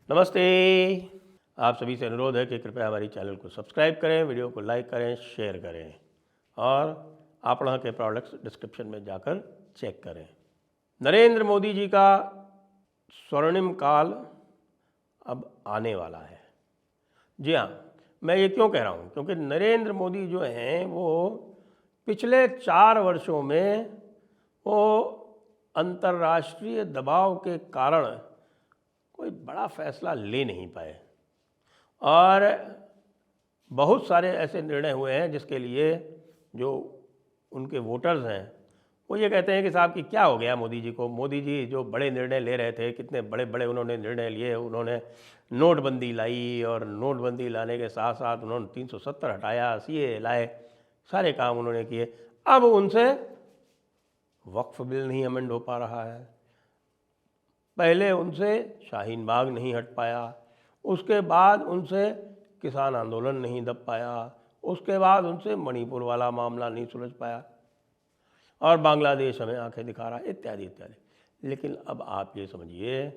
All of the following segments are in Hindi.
नमस्ते। आप सभी से अनुरोध है कि कृपया हमारी चैनल को सब्सक्राइब करें, वीडियो को लाइक करें, शेयर करें और आपड़ा के प्रोडक्ट्स डिस्क्रिप्शन में जाकर चेक करें। नरेंद्र मोदी जी का स्वर्णिम काल अब आने वाला है। जी हाँ, मैं ये क्यों कह रहा हूँ, क्योंकि नरेंद्र मोदी जो हैं वो पिछले 4 वर्षों में वो अंतर्राष्ट्रीय दबाव के कारण कोई बड़ा फैसला ले नहीं पाए और बहुत सारे ऐसे निर्णय हुए हैं जिसके लिए जो उनके वोटर्स हैं वो ये कहते हैं कि साहब कि क्या हो गया मोदी जी को। मोदी जी जो बड़े निर्णय ले रहे थे, कितने बड़े बड़े उन्होंने निर्णय लिए। उन्होंने नोटबंदी लाई और नोटबंदी लाने के साथ साथ उन्होंने 370 हटाया, सीए लाए, सारे काम उन्होंने किए। अब उनसे वक्फ बिल नहीं अमेंड हो पा रहा है, पहले उनसे शाहीन बाग नहीं हट पाया, उसके बाद उनसे किसान आंदोलन नहीं दब पाया, उसके बाद उनसे मणिपुर वाला मामला नहीं सुलझ पाया और बांग्लादेश हमें आंखें दिखा रहा है, इत्यादि इत्यादि। लेकिन अब आप ये समझिए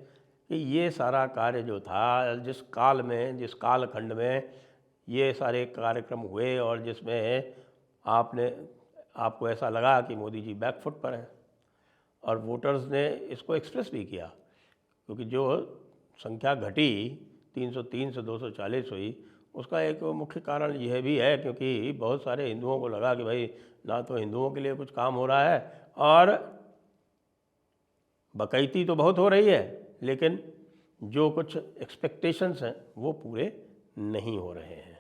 कि ये सारा कार्य जो था, जिस काल में, जिस कालखंड में ये सारे कार्यक्रम हुए और जिसमें आपको ऐसा लगा कि मोदी जी बैकफुट पर हैं और वोटर्स ने इसको एक्सप्रेस भी किया, क्योंकि जो संख्या घटी 303 से 240 हुई, उसका एक मुख्य कारण यह भी है क्योंकि बहुत सारे हिंदुओं को लगा कि भाई ना तो हिंदुओं के लिए कुछ काम हो रहा है और बकैती तो बहुत हो रही है, लेकिन जो कुछ एक्सपेक्टेशंस हैं वो पूरे नहीं हो रहे हैं।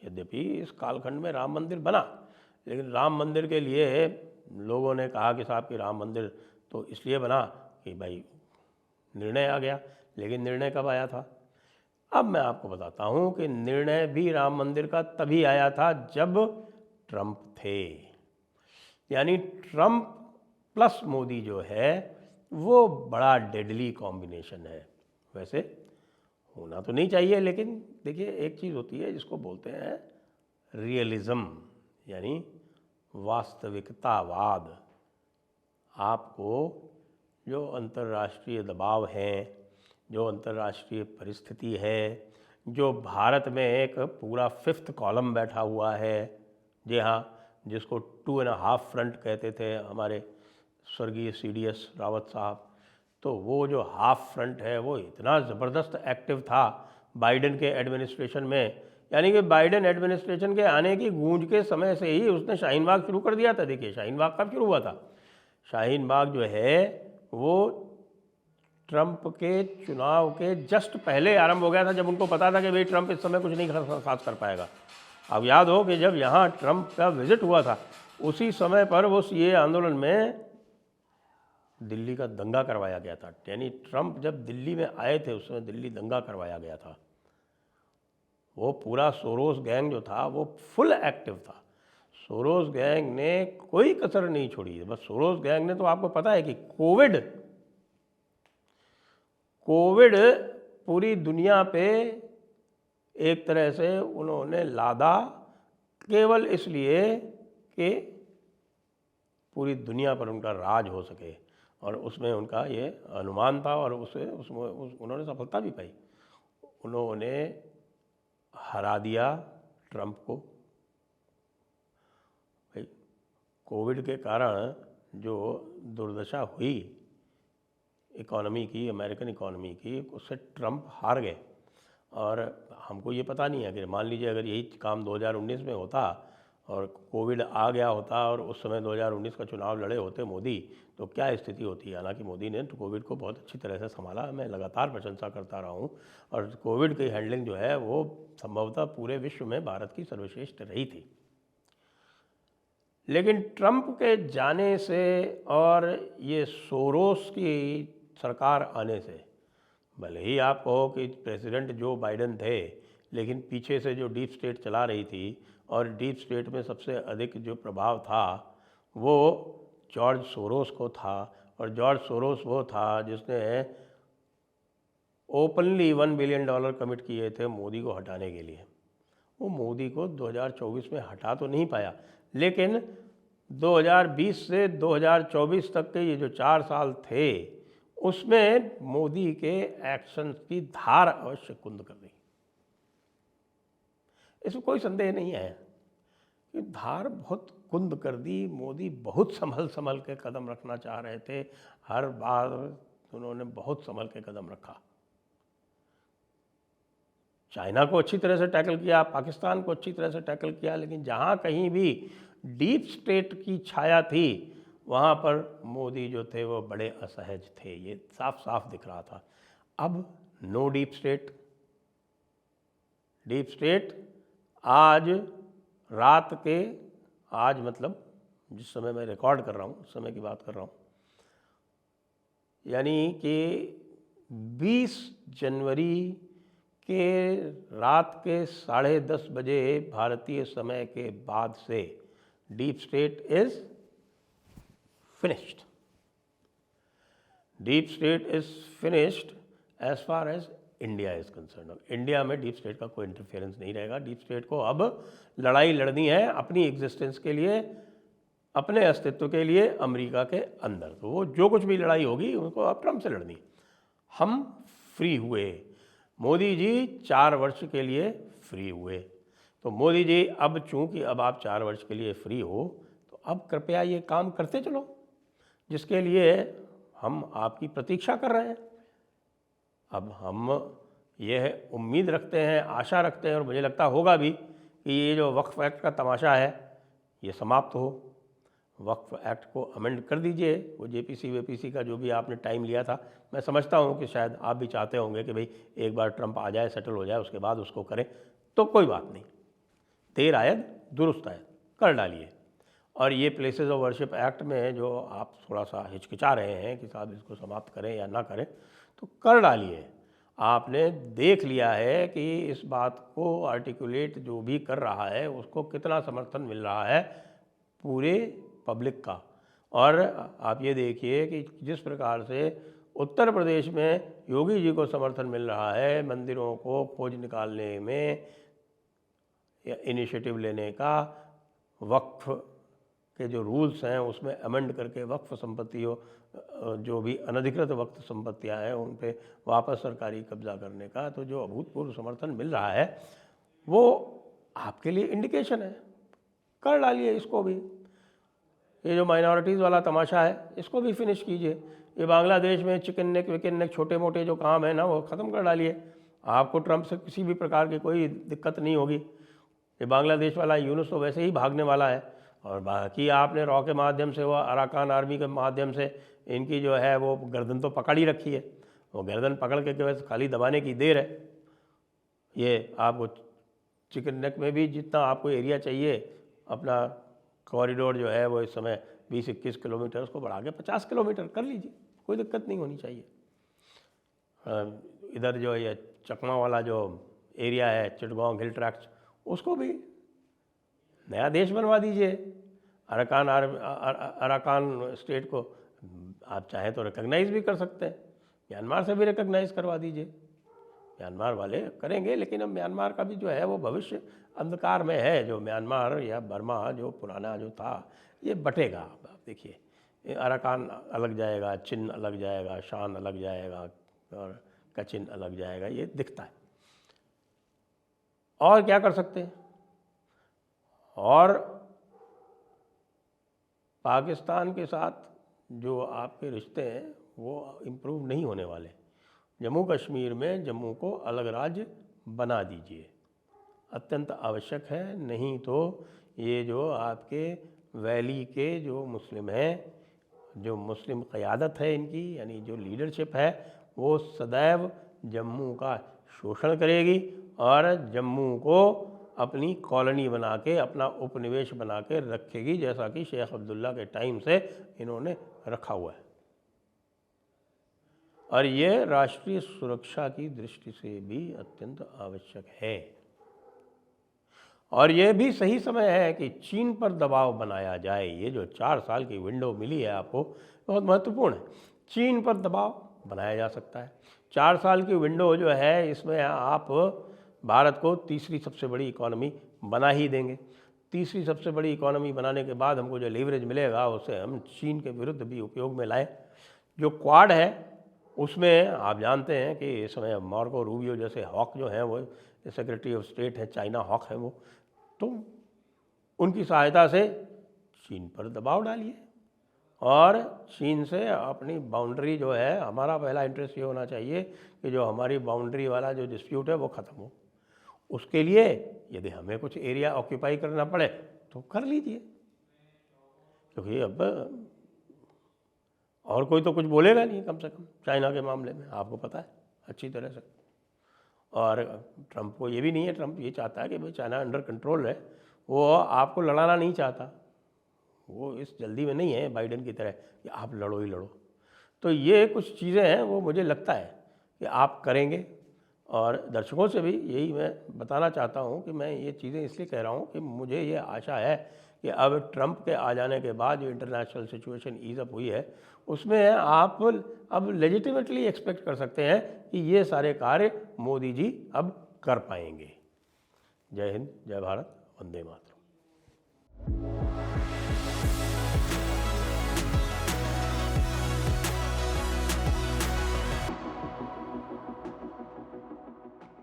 यद्यपि इस कालखंड में राम मंदिर बना, लेकिन राम मंदिर के लिए लोगों ने कहा कि साहब कि राम मंदिर तो इसलिए बना कि भाई निर्णय आ गया। लेकिन निर्णय कब आया था? अब मैं आपको बताता हूँ कि निर्णय भी राम मंदिर का तभी आया था जब ट्रंप थे। यानी ट्रंप प्लस मोदी जो है वो बड़ा डेडली कॉम्बिनेशन है। वैसे होना तो नहीं चाहिए, लेकिन देखिए एक चीज़ होती है जिसको बोलते हैं रियलिज्म, यानी वास्तविकतावाद। आपको जो अंतर्राष्ट्रीय दबाव हैं, जो अंतर्राष्ट्रीय परिस्थिति है, जो भारत में एक पूरा 5th कॉलम बैठा हुआ है, जी हाँ, जिसको 2.5 फ्रंट कहते थे हमारे स्वर्गीय CDS रावत साहब, तो वो जो हाफ फ्रंट है वो इतना ज़बरदस्त एक्टिव था बाइडेन के एडमिनिस्ट्रेशन में। यानी कि बाइडेन एडमिनिस्ट्रेशन के आने की गूंज के समय से ही उसने शाहीन बाग शुरू कर दिया था। देखिए शाहीन बाग कब शुरू हुआ था? शाहीन बाग जो है वो ट्रंप के चुनाव के जस्ट पहले आरंभ हो गया था, जब उनको पता था कि भाई ट्रंप इस समय कुछ नहीं खास कर पाएगा। अब याद हो कि जब यहाँ ट्रंप का विजिट हुआ था उसी समय पर वो सीए आंदोलन में दिल्ली का दंगा करवाया गया था। यानी ट्रंप जब दिल्ली में आए थे उस समय दिल्ली दंगा करवाया गया था। वो पूरा सोरोस गैंग जो था वो फुल एक्टिव था। सोरोस गैंग ने कोई कसर नहीं छोड़ी। बस सोरोस गैंग ने तो आपको पता है कि कोविड पूरी दुनिया पे एक तरह से उन्होंने लादा, केवल इसलिए कि पूरी दुनिया पर उनका राज हो सके, और उसमें उनका ये अनुमान था और उसमें उन्होंने सफलता भी पाई। उन्होंने हरा दिया ट्रंप को। भाई कोविड के कारण जो दुर्दशा हुई इकॉनमी की, अमेरिकन इकॉनमी की, उससे ट्रंप हार गए। और हमको ये पता नहीं है कि मान लीजिए अगर यही काम 2019 में होता और कोविड आ गया होता और उस समय 2019 का चुनाव लड़े होते मोदी, तो क्या स्थिति होती। हालांकि मोदी ने तो कोविड को बहुत अच्छी तरह से संभाला, मैं लगातार प्रशंसा करता रहा हूँ, और कोविड की हैंडलिंग जो है वो संभवतः पूरे विश्व में भारत की सर्वश्रेष्ठ रही थी। लेकिन ट्रंप के जाने से और ये सोरोस की सरकार आने से, भले ही आप कहो कि प्रेसिडेंट जो बाइडेन थे, लेकिन पीछे से जो डीप स्टेट चला रही थी, और डीप स्टेट में सबसे अधिक जो प्रभाव था वो जॉर्ज सोरोस को था। और जॉर्ज सोरोस वो था जिसने ओपनली $1 बिलियन कमिट किए थे मोदी को हटाने के लिए। वो मोदी को 2024 में हटा तो नहीं पाया, लेकिन 2020 से 2024 तक के ये जो 4 साल थे उसमें मोदी के एक्शन की धार अवश्य कुंद कर दी, इसमें कोई संदेह नहीं है कि धार बहुत कुंद कर दी। मोदी बहुत संभल संभल के कदम रखना चाह रहे थे, हर बार उन्होंने बहुत संभल के कदम रखा। चाइना को अच्छी तरह से टैकल किया, पाकिस्तान को अच्छी तरह से टैकल किया, लेकिन जहाँ कहीं भी डीप स्टेट की छाया थी वहाँ पर मोदी जो थे वो बड़े असहज थे, ये साफ साफ दिख रहा था। अब no deep state. Deep state आज रात के, आज मतलब जिस समय मैं रिकॉर्ड कर रहा हूँ उस समय की बात कर रहा हूँ, यानी कि 20 जनवरी के रात के 10:30 बजे भारतीय समय के बाद से deep state is finished. Deep state is finished as far as India is concern. India में डीप स्टेट का कोई इंटरफेरेंस नहीं रहेगा। डीप स्टेट को अब लड़ाई लड़नी है अपनी एग्जिस्टेंस के लिए, अपने अस्तित्व के लिए अमेरिका के अंदर। तो वो जो कुछ भी लड़ाई होगी उनको अब ट्रम्प से लड़नी। हम फ्री हुए, मोदी जी 4 वर्ष के लिए फ्री हुए। तो मोदी जी अब चूंकि अब आप 4 वर्ष के लिए फ्री हो, तो अब कृपया ये काम करते चलो जिसके लिए हम आपकी प्रतीक्षा कर रहे हैं। अब हम यह उम्मीद रखते हैं, आशा रखते हैं, और मुझे लगता होगा भी कि ये जो वक्फ एक्ट का तमाशा है ये समाप्त हो। वक्फ एक्ट को अमेंड कर दीजिए। वो जेपीसी वेपीसी का जो भी आपने टाइम लिया था, मैं समझता हूँ कि शायद आप भी चाहते होंगे कि भाई एक बार ट्रम्प आ जाए, सेटल हो जाए, उसके बाद उसको करें। तो कोई बात नहीं, देर आयद दुरुस्त आयद, कर डालिए। और ये प्लेसेस ऑफ वर्शिप एक्ट में जो आप थोड़ा सा हिचकिचा रहे हैं कि साहब इसको समाप्त करें या ना करें, तो कर डालिए। आपने देख लिया है कि इस बात को आर्टिकुलेट जो भी कर रहा है उसको कितना समर्थन मिल रहा है पूरे पब्लिक का। और आप ये देखिए कि जिस प्रकार से उत्तर प्रदेश में योगी जी को समर्थन मिल रहा है मंदिरों को फौज निकालने में, या इनिशिएटिव लेने का, वक्फ के जो रूल्स हैं उसमें अमेंड करके वक्फ संपत्तियों, जो भी अनधिकृत वक्फ संपत्तियां हैं उन पे वापस सरकारी कब्जा करने का, तो जो अभूतपूर्व समर्थन मिल रहा है वो आपके लिए इंडिकेशन है। कर डालिए इसको भी। ये जो माइनॉरिटीज़ वाला तमाशा है इसको भी फिनिश कीजिए। ये बांग्लादेश में चिकन नेक विकन नेक छोटे मोटे जो काम है ना वो ख़त्म कर डालिए। आपको ट्रम्प से किसी भी प्रकार की कोई दिक्कत नहीं होगी। ये बांग्लादेश वाला यूनुस तो वैसे ही भागने वाला है, और बाकी आपने रॉ के माध्यम से, वो अराकान आर्मी के माध्यम से इनकी जो है वो गर्दन तो पकड़ ही रखी है। वो गर्दन पकड़ के बस खाली दबाने की देर है। ये आपको चिकन नेक में भी जितना आपको एरिया चाहिए, अपना कॉरिडोर जो है वो इस समय 20-21 किलोमीटर, उसको बढ़ा के 50 किलोमीटर कर लीजिए, कोई दिक्कत नहीं होनी चाहिए। इधर जो ये चकमा वाला जो एरिया है, चिटगांव हिल ट्रैक्ट, उसको भी नया देश बनवा दीजिए। अराकान स्टेट को आप चाहें तो रिकग्नाइज़ भी कर सकते हैं, म्यांमार से भी रिकग्नाइज़ करवा दीजिए। म्यांमार वाले करेंगे, लेकिन अब म्यांमार का भी जो है वो भविष्य अंधकार में है। जो म्यांमार या बर्मा जो पुराना जो था ये बटेगा। आप देखिए, अराकान अलग जाएगा, चिन अलग जाएगा, शान अलग जाएगा, और कचिन अलग जाएगा, ये दिखता है। और क्या कर सकते हैं? और पाकिस्तान के साथ जो आपके रिश्ते हैं वो इम्प्रूव नहीं होने वाले। जम्मू कश्मीर में जम्मू को अलग राज्य बना दीजिए, अत्यंत आवश्यक है। नहीं तो ये जो आपके वैली के जो मुस्लिम हैं, जो मुस्लिम क़यादत है इनकी, यानी जो लीडरशिप है, वो सदैव जम्मू का शोषण करेगी और जम्मू को अपनी कॉलोनी बना के, अपना उपनिवेश बना के रखेगी, जैसा कि शेख अब्दुल्ला के टाइम से इन्होंने रखा हुआ है। और ये राष्ट्रीय सुरक्षा की दृष्टि से भी अत्यंत आवश्यक है। और ये भी सही समय है कि चीन पर दबाव बनाया जाए। ये जो 4 साल की विंडो मिली है आपको, बहुत महत्वपूर्ण है। चीन पर दबाव बनाया जा सकता है। 4 साल की विंडो जो है, इसमें आप भारत को तीसरी सबसे बड़ी इकॉनमी बना ही देंगे। तीसरी सबसे बड़ी इकॉनमी बनाने के बाद हमको जो लीवरेज मिलेगा उसे हम चीन के विरुद्ध भी उपयोग में लाएं। जो क्वाड है उसमें आप जानते हैं कि इस समय मार्को रूबियो जैसे हॉक जो हैं वो सेक्रेटरी ऑफ स्टेट है, चाइना हॉक है वो, तो उनकी सहायता से चीन पर दबाव डालिए और चीन से अपनी बाउंड्री जो है, हमारा पहला इंटरेस्ट ये होना चाहिए कि जो हमारी बाउंड्री वाला जो डिस्प्यूट है वो ख़त्म हो। उसके लिए यदि हमें कुछ एरिया ऑक्यूपाई करना पड़े तो कर लीजिए, क्योंकि अब और कोई तो कुछ बोलेगा नहीं कम से कम चाइना के मामले में, आपको पता है अच्छी तरह से। और ट्रंप को ये भी नहीं है, ट्रंप ये चाहता है कि भाई चाइना अंडर कंट्रोल है, वो आपको लड़ाना नहीं चाहता, वो इस जल्दी में नहीं है बाइडेन की तरह कि आप लड़ो ही लड़ो। तो ये कुछ चीज़ें हैं वो मुझे लगता है कि आप करेंगे, और दर्शकों से भी यही मैं बताना चाहता हूँ कि मैं ये चीज़ें इसलिए कह रहा हूँ कि मुझे ये आशा है कि अब ट्रंप के आ जाने के बाद जो इंटरनेशनल सिचुएशन ईज़ अप हुई है उसमें आप अब लेजिटिमेटली एक्सपेक्ट कर सकते हैं कि ये सारे कार्य मोदी जी अब कर पाएंगे। जय हिंद, जय भारत, वंदे मातरम।